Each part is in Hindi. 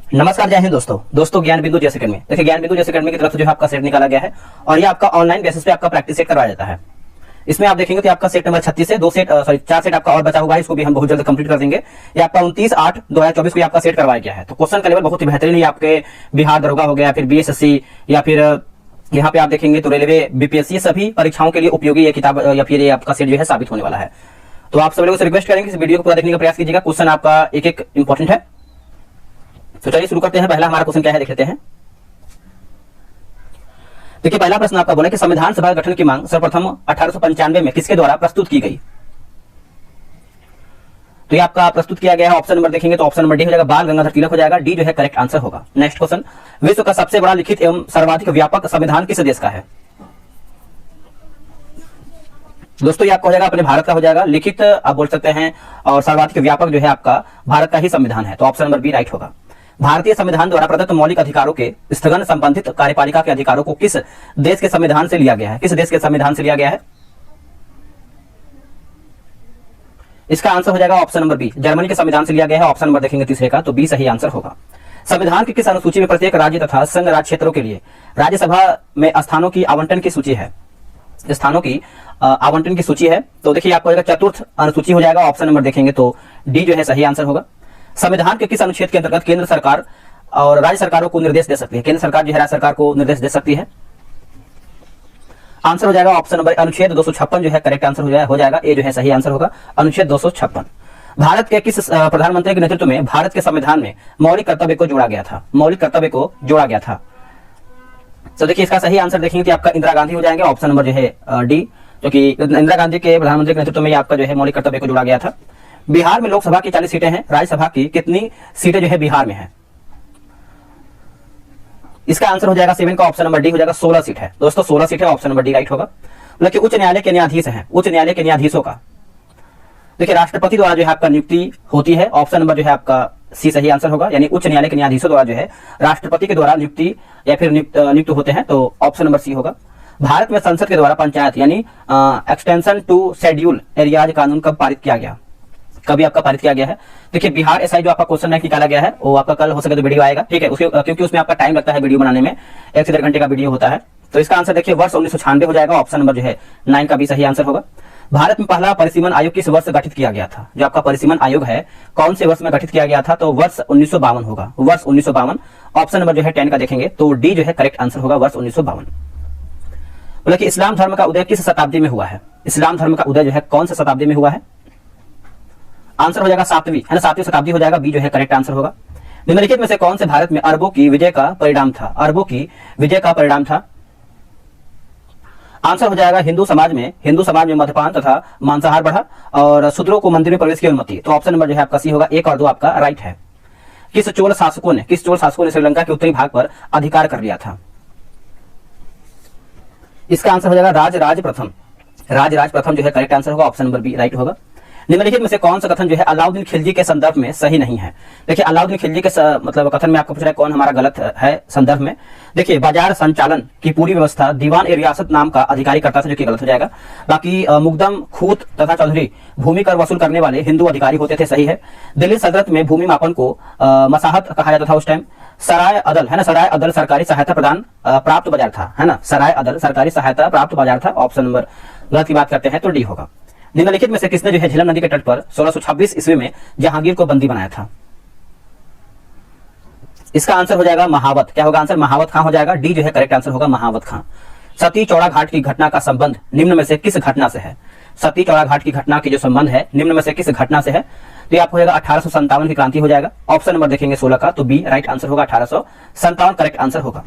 नमस्कार, जय हिंद दोस्तों ज्ञान बिंदु जैसे अकेडमी। देखिए, ज्ञान बिंदु जैसे अकेडमी की तरफ से जो है आपका सेट निकाला गया है और ये आपका ऑनलाइन बेसिस पे आपका प्रैक्टिस सेट करवाया जाता है। इसमें आप देखेंगे तो आपका सेट नंबर 36 से 4 सेट आपका और बचा हुआ है, इसको भी हम बहुत जल्द कंप्लीट कर देंगे। ये आपका 29/8/2024 को आपका सेट करवाया गया है। तो क्वेश्चन का लेवल बहुत ही बेहतरीन है। आपके बिहार दरोगा हो गया, फिर बीएसएससी या फिर यहाँ पे आप देखेंगे तो रेलवे, बीपीएससी, सभी परीक्षाओं के लिए उपयोगी ये किताब या फिर ये आपका सेट जो है साबित होने वाला है। तो आप सब लोगों से रिक्वेस्ट करेंगे इस वीडियो को पूरा देखने का प्रयास कीजिएगा। क्वेश्चन आपका एक एक इंपॉर्टेंट है। तो चलिए शुरू करते हैं। पहला हमारा क्वेश्चन क्या है देख लेते हैं। देखिए, पहला प्रश्न आपका बोला कि संविधान सभा गठन की मांग सर्वप्रथम 1895 में किसके द्वारा प्रस्तुत की गई। तो ये आपका प्रस्तुत किया गया है। ऑप्शन नंबर देखेंगे तो ऑप्शन नंबर डी हो जाएगा, बाल गंगाधर तिलक हो जाएगा। डी जो है करेक्ट आंसर होगा। नेक्स्ट क्वेश्चन, विश्व का सबसे बड़ा लिखित एवं सर्वाधिक व्यापक संविधान किस देश का है। दोस्तों ये आपका हो जाएगा अपने भारत का हो जाएगा। लिखित आप बोल सकते हैं और सर्वाधिक व्यापक जो है आपका भारत का ही संविधान है। तो ऑप्शन नंबर बी राइट होगा। भारतीय संविधान द्वारा प्रदत्त मौलिक अधिकारों के स्थगन संबंधित कार्यपालिका के अधिकारों को किस देश के संविधान से लिया गया है। किस देश के संविधान से लिया गया है। इसका आंसर हो जाएगा ऑप्शन नंबर बी, जर्मनी के संविधान से लिया गया है। ऑप्शन नंबर देखेंगे तीसरे का, तो बी सही आंसर होगा। संविधान की किस अनुसूची में प्रत्येक राज्य तथा संघ राज्य क्षेत्रों के लिए राज्यसभा में स्थानों की आवंटन की सूची है। स्थानों की आवंटन की सूची है। तो देखिए आपको चतुर्थ अनुसूची हो जाएगा। ऑप्शन नंबर देखेंगे तो डी जो है सही आंसर होगा। संविधान के किस अनुच्छेद के अंतर्गत केंद्र सरकार और राज्य सरकारों को निर्देश दे सकती है। केंद्र सरकार जो है राज्य सरकार को निर्देश दे सकती है। आंसर हो जाएगा ऑप्शन नंबर अनुच्छेद 256 जो है करेक्ट आंसर हो जाएगा। ए जो है सही आंसर होगा, अनुच्छेद 256। भारत के किस प्रधानमंत्री के नेतृत्व में भारत के संविधान में मौलिक कर्तव्य को जोड़ा गया था। मौलिक कर्तव्य को जोड़ा गया था। तो देखिए इसका सही आंसर देखेंगे कि आपका इंदिरा गांधी हो जाएंगे। ऑप्शन नंबर जो है डी, जो कि इंदिरा गांधी के प्रधानमंत्री के नेतृत्व में आपका जो है मौलिक कर्तव्य को जोड़ा गया था। बिहार में लोकसभा की 40 सीटें हैं, राज्यसभा की कितनी सीटें जो है बिहार में है। इसका आंसर हो जाएगा 7 का ऑप्शन नंबर डी हो जाएगा, 16 सीट है। दोस्तों 16 सीट है, ऑप्शन नंबर डी राइट होगा। मतलब कि उच्च न्यायालय के न्यायाधीश हैं, उच्च न्यायालय के न्यायाधीशों का देखिए राष्ट्रपति द्वारा जो है आपका नियुक्ति होती है। ऑप्शन नंबर जो है आपका सी सही आंसर होगा। यानी उच्च न्यायालय के न्यायाधीशों द्वारा जो है राष्ट्रपति के द्वारा नियुक्ति या फिर नियुक्त होते हैं। तो ऑप्शन नंबर सी होगा। भारत में संसद के द्वारा पंचायत यानी एक्सटेंशन टू शेड्यूल एरियाज कानून कब पारित किया गया। कभी आपका पारित किया गया है। देखिए बिहार एसआई जो आपका क्वेश्चन है निकाला गया है, वो आपका कल हो सके तो वीडियो आएगा, ठीक है। क्योंकि उसमें आपका टाइम लगता है वीडियो बनाने में, 1 से 1.5 घंटे का वीडियो होता है। तो इसका आंसर देखिए वर्ष 1996 हो जाएगा। ऑप्शन नंबर जो है 9 का भी सही आंसर होगा। भारत में पहला परिसीमन आयोग किस वर्ष गठित किया गया था। जो आपका परिसीमन आयोग है कौन से वर्ष में गठित किया गया था। तो वर्ष 1952 होगा, वर्ष 1952। ऑप्शन नंबर जो है 10 का देखेंगे तो डी जो है करेक्ट आंसर होगा, वर्ष 1952। बोला कि इस्लाम धर्म का उदय किस शताब्दी में हुआ है। इस्लाम धर्म का उदय जो है कौन सा शताब्दी में हुआ है। आंसर हो जाएगा 7वीं, है ना, 7वीं शताब्दी हो जाएगा। बी जो है करेक्ट आंसर होगा। निम्नलिखित में से कौन से भारत में अरबों की विजय का परिणाम था। अरबों की विजय का परिणाम था। आंसर हो जाएगा हिंदू समाज में मद्यपान तथा मांसाहार बढ़ा और शूद्रों को मंदिर में प्रवेश की अनुमति। तो ऑप्शन नंबर जो है आपका सी होगा। 1 और 2 आपका राइट है। किस चोल शासकों ने श्रीलंका के उत्तरी भाग पर अधिकार कर लिया था। इसका आंसर हो जाएगा राजराज प्रथम जो है करेक्ट आंसर होगा। ऑप्शन नंबर बी राइट होगा। निम्नलिखित में से कौन सा कथन जो है अलाउद्दीन खिलजी के संदर्भ में सही नहीं है। देखिए अलाउद्दीन खिलजी के मतलब कथन में आपको पूछ रहा है कौन हमारा गलत है संदर्भ में। देखिए बाजार संचालन की पूरी व्यवस्था दीवान ए रियासत नाम का अधिकारी करता था, जो कि गलत हो जाएगा। बाकी मुकदम, खूत तथा चौधरी भूमि कर वसूल करने वाले हिंदू अधिकारी होते थे, सही है। दिल्ली सल्तनत में भूमि मापन को मसाहत कहा जाता था उस टाइम। सराय अदल, है ना, सराय अदल सरकारी सहायता प्रदान प्राप्त बाजार था, है ना, सराय अदल सरकारी सहायता प्राप्त बाजार था। ऑप्शन नंबर गलत की बात करते हैं तो डी होगा। निम्नलिखित में से किसने जो है झेलम नदी के तट पर 1626 ईस्वी में जहांगीर को बंदी बनाया था। इसका आंसर हो जाएगा महावत। क्या होगा आंसर, महावत खां हो जाएगा। डी जो है करेक्ट आंसर होगा, महावत खां। सती चौड़ा घाट की घटना का संबंध निम्न में से किस घटना से है। सती चौड़ा घाट की घटना की जो संबंध है निम्न में से किस घटना से है। तो ये आपको 1857 की क्रांति हो जाएगा। ऑप्शन नंबर देखेंगे 16 का, तो बी राइट आंसर होगा, 1857 करेक्ट आंसर होगा।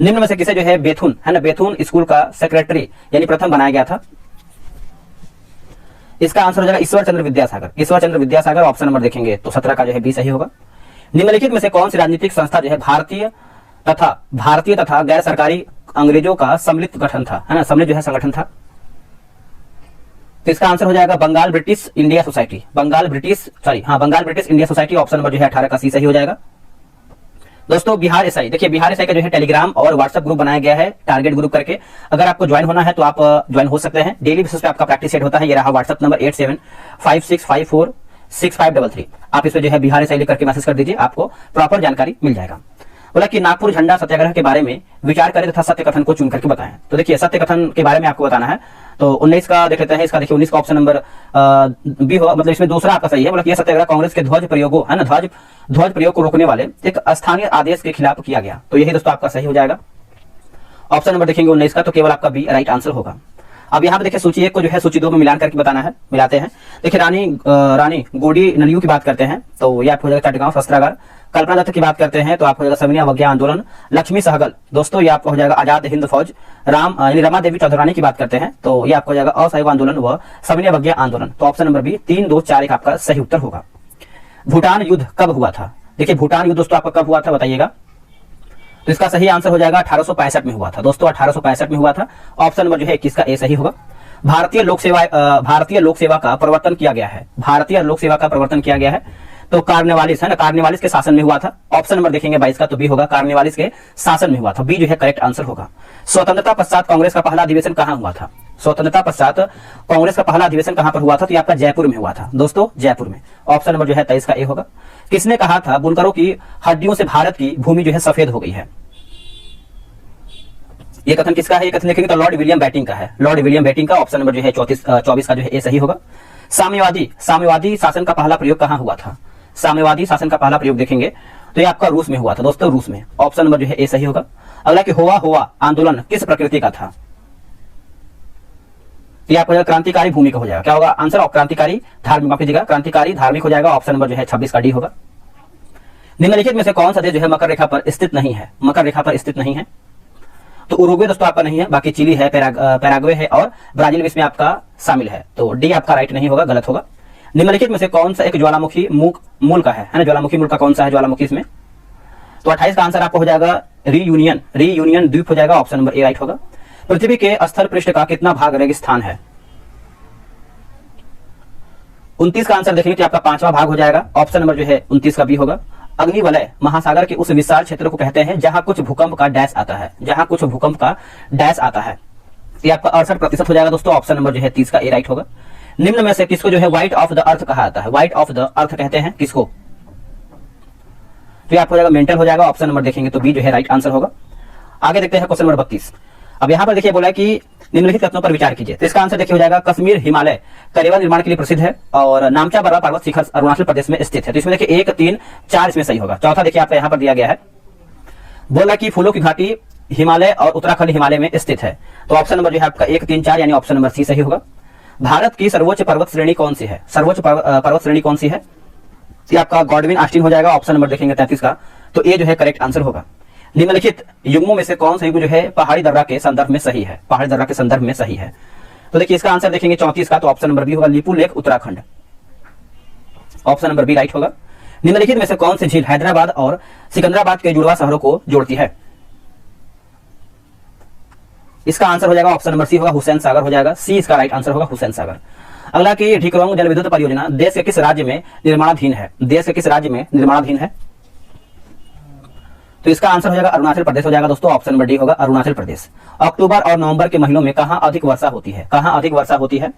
निम्न में से किसे जो है बेथुन, है ना, बेथुन स्कूल का सेक्रेटरी यानी प्रथम बनाया गया था। इसका आंसर हो जाएगा ईश्वर चंद्र विद्यासागर। ऑप्शन नंबर देखेंगे तो 17 का जो है बी सही होगा। निम्नलिखित में से कौन सी राजनीतिक संस्था जो है भारतीय तथा गैर सरकारी अंग्रेजों का सम्मिलित गठन था, है ना, सम्मिलित जो है संगठन था। तो इसका आंसर हो जाएगा Bengal British India society. Bengal British India society. Option number जो है 18 का सी सही हो जाएगा। दोस्तों बिहार एसआई, देखिए बिहार एसआई का जो है टेलीग्राम और व्हाट्सएप ग्रुप बनाया गया है टारगेट ग्रुप करके। अगर आपको ज्वाइन होना है तो आप ज्वाइन हो सकते हैं। डेली बेसिस पे आपका प्रैक्टिस सेट होता है। ये रहा व्हाट्सएप नंबर 875654 6533। आप इस पे जो है बिहार SI लिख करके मैसेज कर दीजिए, आपको प्रॉपर जानकारी मिल जाएगा। बोला कि नागपुर झंडा सत्याग्रह के बारे में विचार करें तथा सत्य कथन को चुन करके बताएं। तो देखिए सत्य कथन के बारे में आपको बताना है, तो 19 का देख लेते हैं। इसका देखिए 19 का ऑप्शन नंबर बी होगा, मतलब इसमें दूसरा आपका सही है। बोला कि यह सत्याग्रह कांग्रेस के ध्वज प्रयोगों है ना, ध्वज प्रयोग को रोकने वाले एक स्थानीय आदेश के खिलाफ किया गया। तो यही दोस्तों आपका सही हो जाएगा। ऑप्शन नंबर देखेंगे 19 का, तो केवल आपका बी राइट आंसर होगा। अब यहाँ पे देखिए सूची 1 को जो है सूची 2 में मिलान करके बताना है, मिलाते हैं। देखिए रानी गोडी नलियू की बात करते हैं तो ये आप हो जाएगा चटगांव शस्त्रागार। कल्पना दत्त की बात करते हैं तो आप हो जाएगा सविनय अवज्ञा आंदोलन। लक्ष्मी सहगल दोस्तों ये आपका हो जाएगा आजाद हिंद फौज। रमा देवी चौधरानी की बात करते हैं तो ये आपका हो जाएगा असहयोग आंदोलन व सविनय अवज्ञा आंदोलन। तो ऑप्शन नंबर बी 3, 2, 4, 1 आपका सही उत्तर होगा। भूटान युद्ध कब हुआ था? देखिए भूटान युद्ध दोस्तों आपका कब हुआ था बताइएगा। तो इसका सही आंसर हो जाएगा 1865 में हुआ था दोस्तों, 1865 में हुआ था। ऑप्शन नंबर जो है 21 का ए सही होगा। भारतीय लोक सेवा का प्रवर्तन किया गया है, भारतीय लोक सेवा का प्रवर्तन किया गया है तो कार्नवालिस है ना, कार्नवालिस के शासन में हुआ था। ऑप्शन नंबर देखेंगे 22 का, तो बी होगा, कार्नवालिस के शासन में हुआ था। बी जो है करेक्ट आंसर होगा। स्वतंत्रता पश्चात कांग्रेस का पहला अधिवेशन कहां हुआ था? स्वतंत्रता पश्चात कांग्रेस का पहला अधिवेशन कहां पर हुआ था? तो ये आपका जयपुर में हुआ था दोस्तों, जयपुर में। ऑप्शन नंबर जो है 23 का ए होगा। किसने कहा था बुनकरों की हड्डियों से भारत की भूमि जो है सफेद हो गई है? ये कथन किसका है? ये कथन देखेंगे तो लॉर्ड विलियम बैटिंग का है, लॉर्ड विलियम बैटिंग का। ऑप्शन नंबर जो है 24 का जो है ए सही होगा। साम्यवादी शासन का पहला प्रयोग कहां हुआ था? साम्यवादी शासन का पहला प्रयोग देखेंगे तो ये आपका रूस में हुआ था दोस्तों, रूस में। ऑप्शन नंबर जो है ए सही होगा। अगला कि होवा आंदोलन किस प्रकृति का था? ये आपका क्रांतिकारी भूमिका हो जाएगा। क्या होगा आंसर? और क्रांतिकारी धार्मिक, माफ कीजिएगा, क्रांतिकारी धार्मिक हो जाएगा। ऑप्शन नंबर जो है 26 का डी होगा। निम्नलिखित में से कौन सा देश जो है मकर रेखा पर स्थित नहीं है? मकर रेखा पर स्थित नहीं है तो उरुग्वे दोस्तों आपका नहीं है, बाकी चिली है, पैराग्वे है और ब्राजील इसमें आपका शामिल है। तो डी आपका राइट नहीं होगा, गलत होगा। निम्नलिखित में से कौन सा एक ज्वालामुखी मूल का है ना, ज्वालामुखी मूल का कौन सा है ज्वालामुखी इसमें? तो 28 का आंसर आपको हो जाएगा रीयूनियन द्वीप हो जाएगा। ऑप्शन नंबर ए राइट होगा। पृथ्वी के स्थल पृष्ठ का कितना भाग रेगिस्तान है? 29 का आंसर देखेंगे तो आपका 5वां भाग हो जाएगा। ऑप्शन नंबर जो है 29 का बी होगा। अग्निवलय महासागर के उस विशाल क्षेत्र को कहते हैं जहां कुछ भूकंप का डैश आता है, जहां कुछ भूकंप का डैश आता है। ये आपका 68% हो जाएगा दोस्तों। ऑप्शन नंबर जो है 30 का ए राइट होगा। निम्न में से किसको जो है व्हाइट ऑफ द अर्थ कहा जाता है? व्हाइट ऑफ द अर्थ कहते हैं किसको? तो ये आपको हो जाएगा मेंटल हो जाएगा। ऑप्शन नंबर देखेंगे तो बी जो है राइट आंसर होगा। आगे देखते हैं क्वेश्चन नंबर 32। अब यहाँ पर देखिए बोला है कि निम्नलिखित कथनों पर विचार कीजिए। तो इसका आंसर देखिए हो जाएगा कश्मीर हिमालय करेवा निर्माण के लिए प्रसिद्ध है और नामचा बर्फा पर्वत शिखर अरुणाचल प्रदेश में स्थित है। तो इसमें देखिए 1, 3, 4 इसमें सही होगा। चौथा देखिए आपका यहाँ पर दिया गया है, बोला कि फूलों की घाटी हिमालय और उत्तराखंड हिमालय में स्थित है। तो ऑप्शन नंबर जो है आपका 1, 3, 4 यानी ऑप्शन नंबर सी सही होगा। भारत की सर्वोच्च पर्वत श्रेणी कौन सी है? सर्वोच्च पर्वत श्रेणी कौन सी है? ये आपका गॉडविन आस्टीन हो जाएगा। ऑप्शन नंबर देखेंगे 33 का, तो ए जो है करेक्ट आंसर होगा। निम्नलिखित युग्मों में से कौन सा युग्म जो है पहाड़ी दर्रा के संदर्भ में सही है? पहाड़ी दर्रा के संदर्भ में सही है। तो देखिए इसका आंसर देखेंगे 34 का, तो ऑप्शन नंबर बी होगा, Lipu lake Uttarakhand. Option number B right होगा। निम्नलिखित में से कौन सी झील हैदराबाद और सिकंदराबाद के जुड़वा शहरों को जोड़ती है? इसका आंसर हो जाएगा ऑप्शन नंबर सी होगा, हुसैन सागर हो जाएगा। सी इसका राइट आंसर होगा, हुसैन सागर। अगला कि ढिकरोंग जल विद्युत परियोजना देश के किस राज्य में निर्माणाधीन है? देश के किस राज्य में निर्माणाधीन है? तो इसका आंसर हो जाएगा अरुणाचल प्रदेश हो जाएगा दोस्तों। ऑप्शन नंबर डी होगा, अरुणाचल प्रदेश। अक्टूबर और नवंबर के महीनों में कहां अधिक वर्षा होती है? कहां अधिक वर्षा होती है?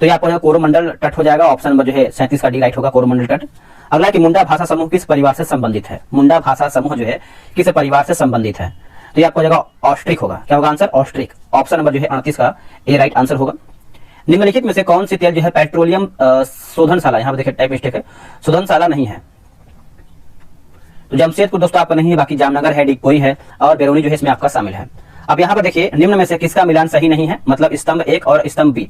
तो ये आपको कोरोमंडल तट हो जाएगा। ऑप्शन नंबर जो है 37 का डी राइट होगा, कोरोमंडल तट। अगला कि मुंडा भाषा समूह किस परिवार से संबंधित है? मुंडा भाषा समूह जो है किस परिवार से संबंधित है? तो ये आपको हो जाएगा ऑस्ट्रिक होगा। क्या होगा आंसर? ऑस्ट्रिक। ऑप्शन नंबर जो है 38 का ए राइट आंसर होगा। निम्नलिखित में से कौन सी तेल जो है पेट्रोलियम शोधनशाला, यहाँ पे देखिए टाइप मिस्टेक है, शोधनशाला नहीं है। तो जमशेदपुर दोस्तों आपका नहीं है, बाकी जामनगर है, डिगबोई है और बेरोनी जो है इसमें आपका शामिल है। अब यहाँ पर देखिए निम्न में से किसका मिलान सही नहीं है? मतलब स्तंभ 1 और स्तंभ बी,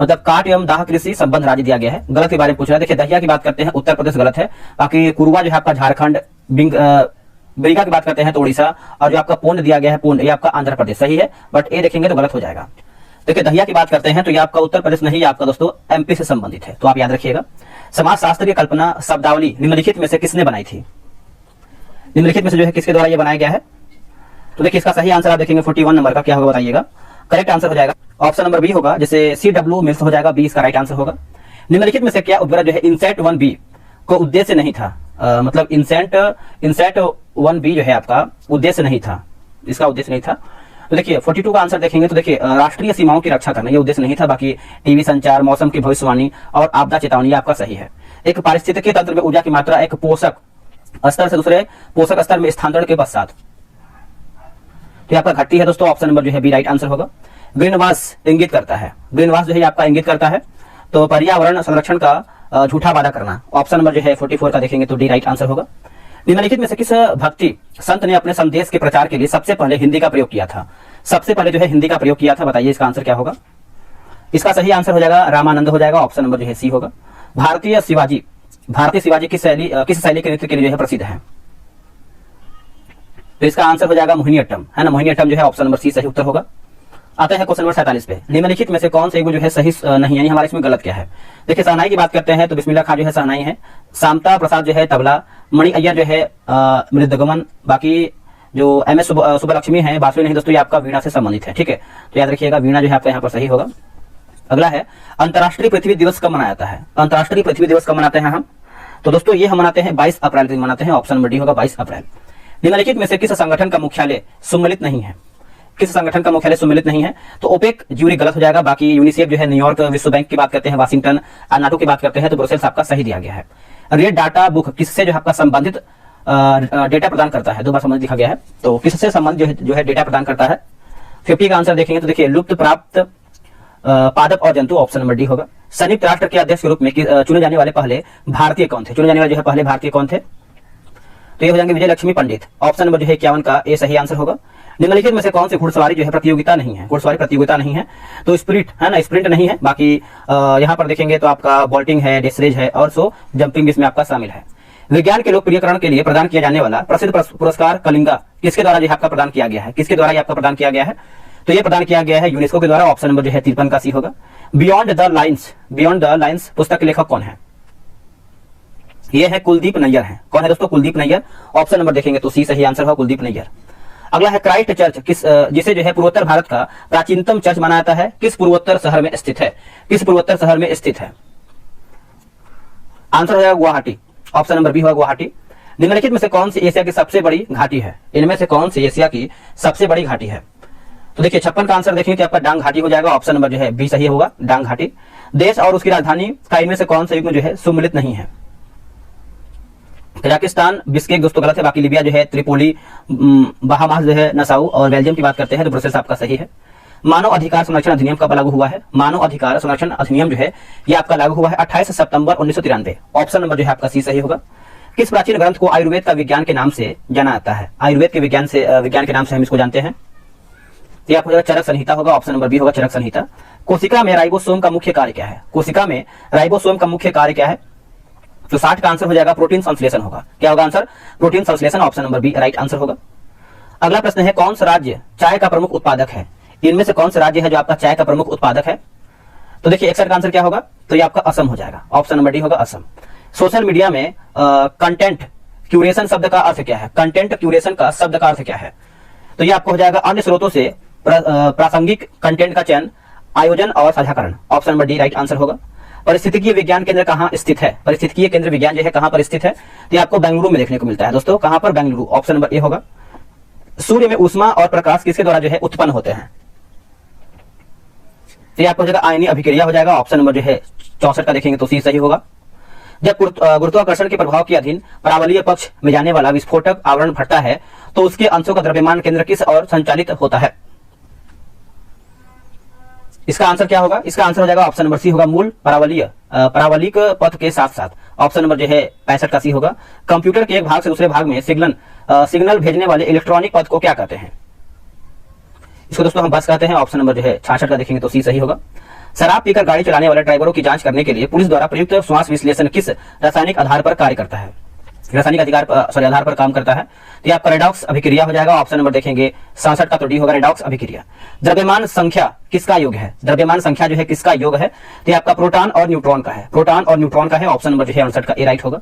मतलब काट एवं दाह कृषि संबंध राज्य दिया गया है, गलत के बारे में पूछ रहा है। देखिए दहिया की बात करते हैं उत्तर प्रदेश, गलत है। बाकी कुरुआ जो है आपका झारखंड, बिरिगा की बात करते हैं तो उड़ीसा, और जो आपका पोंड दिया गया है पोंड, ये आपका आंध्र प्रदेश, सही है, बट ए देखेंगे तो गलत हो जाएगा। देखिए दहिया की बात करते हैं तो ये आपका उत्तर प्रदेश नहीं, आपका दोस्तों एमपी से संबंधित है, तो आप याद रखिएगा। समाजशास्त्र की कल्पना शब्दावली निम्नलिखित में से किसने बनाई थी? निम्नलिखित में से जो है किसके द्वारा ये बनाया गया है? तो देखिए इसका सही आंसर आप देखेंगे 41 नंबर का क्या होगा बताइएगा। करेक्ट आंसर हो जाएगा ऑप्शन नंबर बी होगा, जैसे CW मिल्स हो जाएगा, बी इसका राइट आंसर होगा। निम्नलिखित में से क्या उपग्रह जो है इनसैट 1B को उद्देश्य नहीं था? मतलब इनसैट 1B जो है आपका उद्देश्य नहीं था, इसका उद्देश्य नहीं था। तो देखिए 42 का आंसर देखेंगे तो देखिए राष्ट्रीय सीमाओं की रक्षा करना ये उद्देश्य नहीं था, बाकी टीवी संचार, मौसम की भविष्यवाणी और आपदा चेतावनी आपका सही है। एक पारिस्थितिकीय तंत्र में ऊर्जा की मात्रा एक पोषक स्तर से दूसरे पोषक स्तर में स्थानांतरण के पश्चात, तो आपका घटती है दोस्तों, ऑप्शन नंबर जो है बी राइट आंसर होगा। ग्रीन वाश इंगित करता है, ग्रीन वाश जो है आपका इंगित करता है तो पर्यावरण संरक्षण का झूठा वादा करना, ऑप्शन नंबर जो है 44 का देखेंगे तो डी राइट आंसर होगा। निम्नलिखित में से किस भक्ति संत ने अपने संदेश के प्रचार के लिए सबसे पहले हिंदी का प्रयोग किया था? सबसे पहले जो है हिंदी का प्रयोग किया था, बताइए इसका आंसर क्या होगा? इसका सही आंसर हो जाएगा रामानंद हो जाएगा, ऑप्शन नंबर जो है सी होगा। भारतीय शिवाजी किस शैली के नृत्य के लिए जो है प्रसिद्ध है? तो इसका आंसर हो जाएगा मोहिनीअट्टम, है ना, मोहिनीअट्टम जो है ऑप्शन नंबर सी सही उत्तर होगा। आता है क्वेश्चन नंबर 47 पे, निम्नलिखित में से कौन सा जो है सही नहीं है, हमारे इसमें गलत क्या है? देखिए शहनाई की बात करते हैं तो बिस्मिल्लाह खां जो है शहनाई है, शामता प्रसाद जो है तबला, मणि अय्यर जो है मृदगमन, बाकी जो एम एस सुब्बलक्ष्मी है बांसुरी नहीं दोस्तों, ये आपका वीणा से संबंधित है, ठीक है, तो याद रखिएगा वीणा जो है आपका यहाँ पर सही होगा। अगला है अंतर्राष्ट्रीय पृथ्वी दिवस कब मनाया जाता है? अंतर्राष्ट्रीय पृथ्वी दिवस कब मनाते हैं हम? तो दोस्तों ये हम मनाते हैं 22 अप्रैल को मनाते हैं, ऑप्शन नंबर डी होगा 22 अप्रैल। निम्नलिखित में से किस संगठन का मुख्यालय सम्मिलित नहीं है? किस संगठन का मुख्यालय सम्मिलित नहीं है? तो ओपेक ज्यूरी गलत हो जाएगा, बाकी यूनिसेफ जो है न्यूयॉर्क, विश्व बैंक की बात करते हैं वाशिंगटन, नाटो की बात करते हैं तो ब्रुसेल्स आपका सही दिया गया है। रेड डाटा बुक किससे जो है आपका संबंधित डेटा प्रदान करता है? दो बार संबंधित लिखा गया है, तो किससे संबंधित जो है डेटा प्रदान करता है? 50 का आंसर देखेंगे तो देखिए लुप्त प्राप्त पादप और जंतु, ऑप्शन नंबर डी होगा। संयुक्त राष्ट्र के अध्यक्ष के रूप में चुने जाने वाले पहले भारतीय कौन थे? चुने जाने वाले जो है पहले भारतीय कौन थे? तो ये हो जाएंगे विजय लक्ष्मी पंडित, ऑप्शन नंबर जो है 51 का ए सही आंसर होगा। निम्नलिखित में से कौन सी घुड़सवारी जो है प्रतियोगिता नहीं है? घुड़सवारी प्रतियोगिता नहीं है तो स्प्रिंट है ना, स्प्रिंट नहीं है, बाकी यहाँ पर देखेंगे तो आपका बॉल्टिंग है, डेसरेज है और सो जंपिंग इसमें आपका शामिल है। विज्ञान के लोकप्रियकरण के लिए प्रदान किया जाने वाला प्रसिद्ध पुरस्कार कलिंगा किसके द्वारा जो है आपका प्रदान किया गया है? किसके द्वारा आपका प्रदान किया गया है? तो ये प्रदान किया गया है यूनेस्को के द्वारा, ऑप्शन नंबर जो है 53 का सी होगा। बियॉन्ड द लाइन्स पुस्तक के लेखक कौन है? ये है कुलदीप नैयर है। कौन है दोस्तों? कुलदीप नैयर, ऑप्शन नंबर देखेंगे तो सी सही आंसर होगा कुलदीप नैयर। अगला है क्राइस्ट चर्च जिसे जो है पूर्वोत्तर भारत का प्राचीनतम चर्च माना जाता है, किस पूर्वोत्तर शहर में स्थित है? किस पूर्वोत्तर शहर में स्थित है? आंसर हो जाएगा गुवाहाटी, ऑप्शन नंबर बी होगा गुवाहाटी। निम्नलिखित में से कौन सी एशिया की सबसे बड़ी घाटी है? इनमें से कौन सी एशिया की सबसे बड़ी घाटी है? तो देखिए 56 का आंसर देखेंगे तो आपका डांग घाटी हो जाएगा, ऑप्शन नंबर जो है बी सही होगा, डांग घाटी। देश और उसकी राजधानी का इनमें से कौन सा युग्म जो है सम्मिलित नहीं है? कजाकिस्तान बिस्केक दोस्तों गलत है, बाकी लीबिया जो है त्रिपोली, बहामास जो है नसाउ और बेल्जियम की बात करते हैं तो ब्रुसेल्स आपका सही है। मानव अधिकार संरक्षण अधिनियम कब लागू हुआ है? मानव अधिकार संरक्षण अधिनियम जो है ये आपका लागू हुआ है 28 सितंबर 1993, ऑप्शन नंबर जो है आपका सी सही होगा। किस प्राचीन ग्रंथ को आयुर्वेद का विज्ञान के नाम से जाना जाता है? आयुर्वेद के विज्ञान के नाम से हम इसको जानते हैं, तो आप हो जाएगा चरक संहिता होगा, ऑप्शन नंबर बी होगा चरक संहिता। कोशिका में राइबोसोम का मुख्य कार्य क्या है? कोशिका में राइबोसोम का मुख्य कार्य क्या है? तो 60 का आंसर हो जाएगा प्रोटीन संश्लेषण होगा। क्या होगा आंसर? प्रोटीन संश्लेषण, option number B right answer होगा। अगला प्रश्न है कौन सा राज्य चाय का प्रमुख उत्पादक है? इनमें से कौन सा राज्य है जो आपका चाय का प्रमुख उत्पादक है? तो देखिए 61 का आंसर क्या होगा? तो ये आपका असम हो जाएगा, ऑप्शन नंबर डी होगा असम। सोशल मीडिया में कंटेंट क्यूरेशन शब्द का अर्थ क्या है? कंटेंट क्यूरेशन का शब्द का अर्थ क्या है? तो ये आपको हो जाएगा अन्य स्रोतों से प्रासंगिक कंटेंट का चयन, आयोजन और साझाकरण, option number D right answer होगा। परिस्थितिकीय विज्ञान केंद्र कहाँ स्थित है? परिस्थितिकीय केंद्र विज्ञान जो है कहाँ पर स्थित है? तो ये आपको बेंगलुरु में देखने को मिलता है दोस्तों, कहाँ पर? बेंगलुरु, ऑप्शन नंबर ए होगा। सूर्य में ऊष्मा और प्रकाश किसके द्वारा जो है उत्पन्न होते हैं? तो ये आपको हो जाएगा आयनीय अभिक्रिया हो जाएगा, ऑप्शन नंबर जो है 64 का देखेंगे तो सी सही होगा। जब गुरुत्वाकर्षण के प्रभाव के अधीन परावलीय पक्ष में जाने वाला विस्फोटक आवरण फटता है तो उसके अंशों का द्रव्यमान केंद्र किस ओर संचालित होता है? इसका आंसर क्या होगा? इसका आंसर हो जाएगा ऑप्शन नंबर सी होगा मूल परावलिक पथ के साथ साथ, ऑप्शन नंबर जो है 65 का सी होगा। कंप्यूटर के एक भाग से दूसरे भाग में सिग्नल भेजने वाले इलेक्ट्रॉनिक पथ को क्या कहते हैं? इसको दोस्तों हम बस कहते हैं, ऑप्शन नंबर जो है 66 का देखेंगे तो सी सही होगा। शराब पीकर गाड़ी चलाने वाले ड्राइवरों की जांच करने के लिए पुलिस द्वारा प्रयुक्त श्वास विश्लेषण किस रासायनिक आधार पर कार्य करता है? रासायनिक आधार पर काम करता है, तो ये आपका रेडॉक्स अभिक्रिया हो जाएगा, ऑप्शन नंबर देखेंगे 67 का तो डी होगा रेडॉक्स अभिक्रिया। द्रव्यमान संख्या किसका योग है? द्रव्यमान संख्या जो है किसका योग है? तो ये आपका प्रोटॉन और न्यूट्रॉन का है, प्रोटॉन और न्यूट्रॉन का है, ऑप्शन नंबर जो है 59 का ए राइट होगा।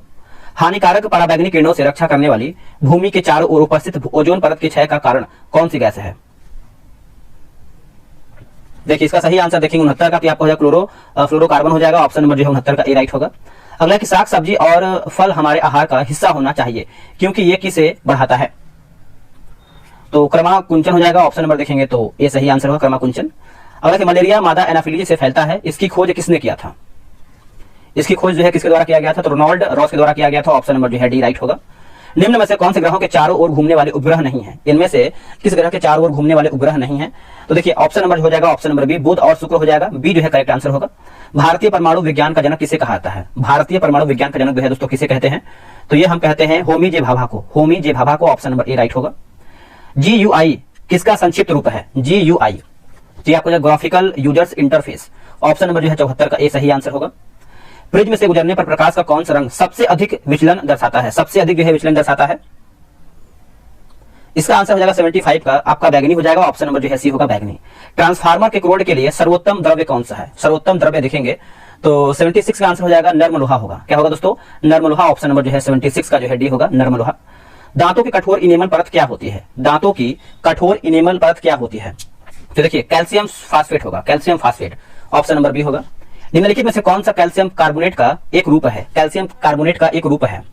हानिकारक पराबैंगनी किरणों से रक्षा करने वाली भूमि के चारों ओर उपस्थित ओजोन परत के क्षय का कारण कौन सी गैस है? देखिए इसका सही आंसर देखेंगे 69 का, तो आपको हो जाएगा फ्लोरोकार्बन हो जाएगा, ऑप्शन नंबर जो है 69 का ए राइट होगा। अगला कि साग सब्जी और फल हमारे आहार का हिस्सा होना चाहिए क्योंकि ये किसे बढ़ाता है? तो क्रमाकुंचन हो जाएगा, ऑप्शन नंबर देखेंगे तो ये सही आंसर होगा, क्रमाकुंचन। अगला कि मलेरिया मादा एनाफिलीज से फैलता है, इसकी खोज किसने किया था? इसकी खोज जो है किसके द्वारा किया गया था? तो रोनाल्ड रॉस के द्वारा किया गया था, ऑप्शन नंबर जो है डी राइट होगा। निम्न में से कौन से ग्रहों के चारों ओर घूमने वाले उपग्रह नहीं है? इनमें से किस ग्रह के चारों ओर घूमने वाले उपग्रह नहीं है? तो देखिए ऑप्शन नंबर हो जाएगा, ऑप्शन नंबर बी, बुध और शुक्र हो जाएगा, बी जो है करेक्ट आंसर होगा। भारतीय परमाणु विज्ञान का जनक किसे कहा जाता है? भारतीय परमाणु विज्ञान का जनक जो है दोस्तों किसे कहते हैं? तो ये हम कहते हैं होमी जे भाभा को, होमी जे भाभा को, ऑप्शन नंबर ए राइट होगा। GUI किसका संक्षिप्त रूप है? GUI तो आपको graphical users interface, option number जो है 74 का ए सही आंसर होगा। प्रिज्म से गुजरने पर प्रकाश का कौन सा रंग सबसे अधिक विचलन दर्शाता है? सबसे अधिक जो है विचलन दर्शाता है, इसका आंसर हो जाएगा 75 का आपका बैगनी हो जाएगा, ऑप्शन नंबर जो है सी होगा बैगनी। ट्रांसफार्मर के क्रोड के लिए सर्वोत्तम द्रव्य कौन सा है? सर्वोत्तम द्रव्य देखेंगे तो 76 का आंसर हो जाएगा नर्म लोहा होगा। क्या होगा दोस्तों? नर्म लोहा, ऑप्शन नंबर जो है 76 का जो है डी होगा, नर्म लोहा। दांतों की कठोर इनेमल परत क्या होती है? दांतों की कठोर इनेमल परत क्या होती है? तो देखिए कैल्शियम फास्फेट होगा, calcium phosphate, option number B होगा। निम्नलिखित में से कौन सा कैल्शियम कार्बोनेट का एक रूप है? कैल्शियम कार्बोनेट का एक रूप है,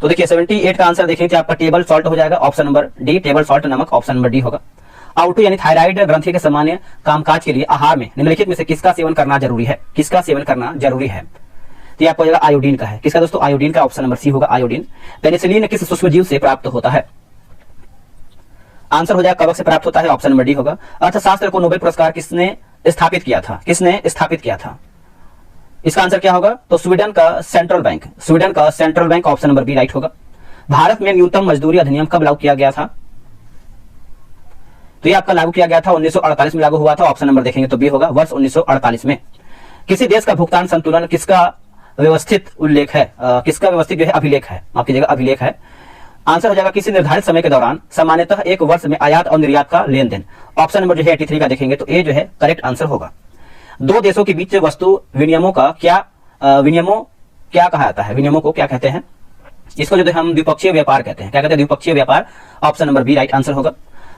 तो देखिए 78 का आंसर देखेंगे आपका टेबल सॉल्ट हो जाएगा, option number D, table salt नमक, ऑप्शन नंबर डी होगा। आउटो यानी थायराइड ग्रंथि के सामान्य कामकाज के लिए आहार में निम्नलिखित में से किसका सेवन करना जरूरी है? किसका सेवन करना जरूरी है? तो आपको जाएगा आयोडीन का है। किसका दोस्तों? आयोडीन का, ऑप्शन नंबर सी होगा आयोडीन। पेनिसिलिन किस सूक्ष्मजीव से प्राप्त होता है? आंसर हो जाएगा कवक से प्राप्त होता है, ऑप्शन नंबर डी होगा। अर्थशास्त्र को नोबेल पुरस्कार किसने स्थापित किया था? किसने स्थापित किया था? इसका आंसर क्या होगा? तो स्वीडन का सेंट्रल बैंक, स्वीडन का central bank, option number B right होगा। भारत में न्यूनतम मजदूरी अधिनियम कब लागू किया गया था? तो ये आपका लागू किया गया था 1948 में लागू हुआ था, ऑप्शन नंबर देखेंगे तो बी होगा, वर्ष 1948 में। किसी देश का भुगतान संतुलन किसका व्यवस्थित उल्लेख है? किसका व्यवस्थित जो है अभिलेख है, माफ कीजिएगा अभिलेख है। आंसर हो जाएगा किसी निर्धारित समय के दौरान सामान्यतः एक वर्ष में आयात और निर्यात का लेन देन, ऑप्शन नंबर जो है 83 का देखेंगे तो ए जो है करेक्ट आंसर होगा। दो देशों के बीच वस्तु विनिमयों का क्या विनियमों क्या कहा जाता है? विनियमों को क्या कहते हैं? इसको जो हम द्विपक्षीय व्यापार कहते हैं। क्या कहते हैं? द्विपक्षीय व्यापार, option number B right answer होगा।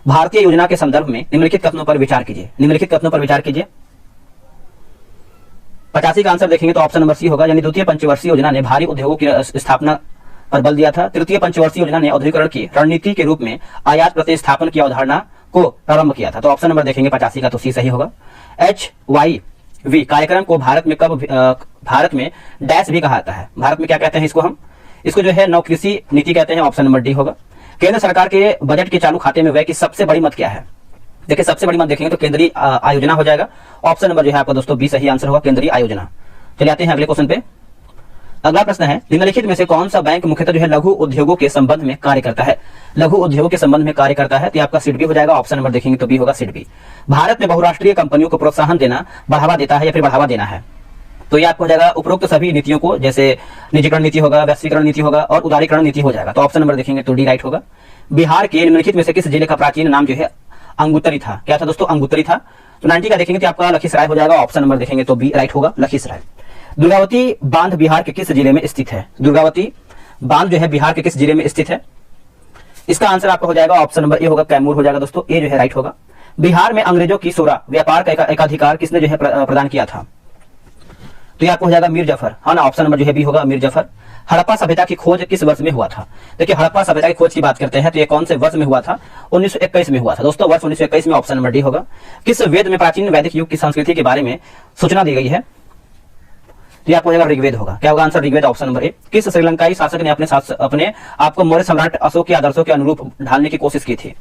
भारतीय योजना के संदर्भ में निम्नलिखित कथनों पर विचार कीजिए, निम्नलिखित कथनों पर विचार कीजिए। 85 का आंसर देखेंगे तो ऑप्शन नंबर सी होगा, यानी द्वितीय पंचवर्षीय योजना ने भारी उद्योगों की स्थापना पर बल दिया था। तृतीय पंचवर्षीय योजना ने औद्योगिकरण की रणनीति के रूप में आयात प्रतिस्थापन की अवधारणा को प्रारंभ किया था। तो ऑप्शन नंबर देखेंगे 85 का तो सी सही होगा। HYV कार्यक्रम को भारत में कब भारत में डैश भी कहा जाता है? भारत में क्या कहते हैं इसको? हम इसको जो है नवकृषि नीति कहते हैं, ऑप्शन नंबर डी होगा। केंद्र सरकार के बजट के चालू खाते में व्यय की सबसे बड़ी मद क्या है? देखिए सबसे बड़ी मद देखेंगे तो केंद्रीय आयोजना हो जाएगा, ऑप्शन नंबर जो है आपका दोस्तों बी सही आंसर होगा, केंद्रीय आयोजना। चलिए आते हैं अगले क्वेश्चन पे। अगला प्रश्न है, निम्नलिखित में से कौन सा बैंक मुख्यतः जो है लघु उद्योगों के संबंध में कार्य करता है? लघु उद्योगों के संबंध में कार्य करता है, तो आपका सिडबी हो जाएगा, ऑप्शन नंबर देखेंगे तो बी होगा सिडबी। भारत में बहुराष्ट्रीय कंपनियों को प्रोत्साहन देना, बढ़ावा देता है या फिर बढ़ावा देना है? तो ये आपको हो जाएगा उपरोक्त सभी नीतियों को, जैसे निजीकरण नीति होगा, वैश्वीकरण नीति होगा और उदारीकरण नीति हो जाएगा। तो ऑप्शन नंबर देखेंगे तो डी राइट होगा। बिहार के निम्नलिखित में से किस जिले का प्राचीन नाम जो है अंगुत्तरी था? क्या था दोस्तों? अंगुत्तरी था। तो 90 का देखेंगे तो आपका लखीसराय हो जाएगा, ऑप्शन नंबर देखेंगे तो बी राइट होगा, लखीसराय। दुर्गावती बांध बिहार के किस जिले में स्थित है? दुर्गावती बांध जो है बिहार के किस जिले में स्थित है? इसका आंसर आपका हो जाएगा, ऑप्शन नंबर ए होगा, कैमूर हो जाएगा दोस्तों, ए जो है राइट होगा। बिहार में अंग्रेजों की शोरा व्यापार का एकाधिकार किसने जो है प्रदान किया था? तो ये आपको हो जाएगा मीर जफर, हाँ ना, ऑप्शन नंबर जो है बी होगा, मीर जफर। हड़प्पा सभ्यता की खोज किस वर्ष में हुआ था? देखिए हड़प्पा सभ्यता की खोज की बात करते हैं तो ये कौन से वर्ष में हुआ था? 1921 में हुआ था दोस्तों, वर्ष 1921 में, ऑप्शन नंबर डी होगा। किस वेद में प्राचीन वैदिक युग की संस्कृति के बारे में सूचना दी गई है? तो ये आपको हो जाएगा ऋग्वेद होगा। क्या होगा answer? Rigveda, option number A. किस श्रीलंकाई शासक ने अपने आप को मौर्य सम्राट अशोक के आदर्शों के अनुरूप ढालने की कोशिश की थी?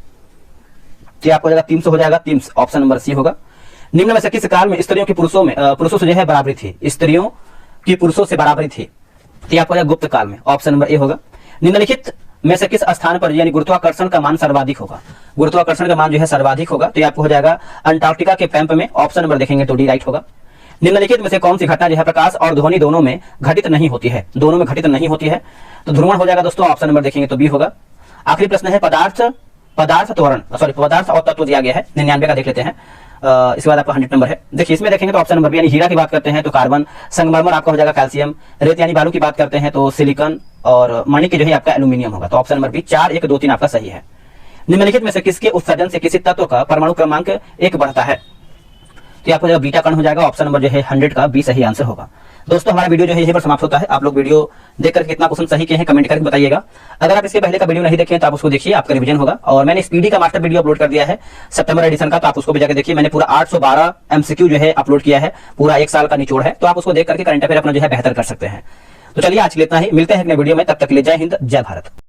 तो आपको हो जाएगा 300 हो जाएगा, 300, ऑप्शन नंबर सी होगा। निम्न में से किस काल में स्त्रियों की पुरुषों से जो है बराबरी थी? स्त्रियों की पुरुषों से बराबरी थी, तो आपको गुप्त काल में, ऑप्शन नंबर ए होगा। निम्नलिखित में से किस स्थान पर यानी गुरुत्वाकर्षण का मान सर्वाधिक होगा? गुरुत्वाकर्षण का मान जो है सर्वाधिक होगा, तो आपको हो जाएगा अंटार्कटिका के पैंप में, ऑप्शन नंबर देखेंगे तो डी राइट होगा। निम्नलिखित में से कौन सी घटना जो है प्रकाश और ध्वनि दोनों में घटित नहीं होती है? दोनों में घटित नहीं होती है, तो ध्रुवण हो जाएगा दोस्तों, ऑप्शन नंबर देखेंगे तो बी होगा। आखिरी प्रश्न है पदार्थ और तत्व दिया गया है, 99 का देख लेते हैं। इसके बाद आपका 100 नंबर है। देखिए इसमें देखेंगे तो ऑप्शन नंबर बी यानी हीरा की बात करते हैं तो कार्बन, संगमरमर आपका हो जाएगा कैल्शियम, रेत यानी बालू की बात करते हैं तो सिलिकॉन और मणि की जो है आपका एल्यूमिनियम होगा। तो ऑप्शन नंबर बी 4, 1, 2, 3 आपका सही है। निम्नलिखित में से किसके उत्सर्जन से किसी तत्व का परमाणु क्रमांक 1 बढ़ता है? तो आपको बीटा कण हो जाएगा, ऑप्शन नंबर जो है 100 का बी सही आंसर होगा। दोस्तों हमारा वीडियो जो है यहीं पर समाप्त होता है। आप लोग वीडियो देख करके कितना क्वेश्चन सही किए हैं कमेंट करके बताइएगा। अगर आप इसके पहले का वीडियो नहीं देखे तो आप उसको देखिए, आपका रिवीजन होगा। और मैंने स्पीडी का मास्टर वीडियो अपलोड कर दिया है सितंबर एडिशन का, तो आप उसको भी जाकर देखिए। मैंने पूरा 812 MCQ जो है अपलोड किया है, पूरा 1 साल का निचोड़ है, तो आप उसको देख करके करंट अफेयर अपना जो है बेहतर कर सकते हैं। तो चलिए आज के लिए इतना ही, मिलते हैं अगले वीडियो में, तब तक के लिए जय हिंद जय भारत।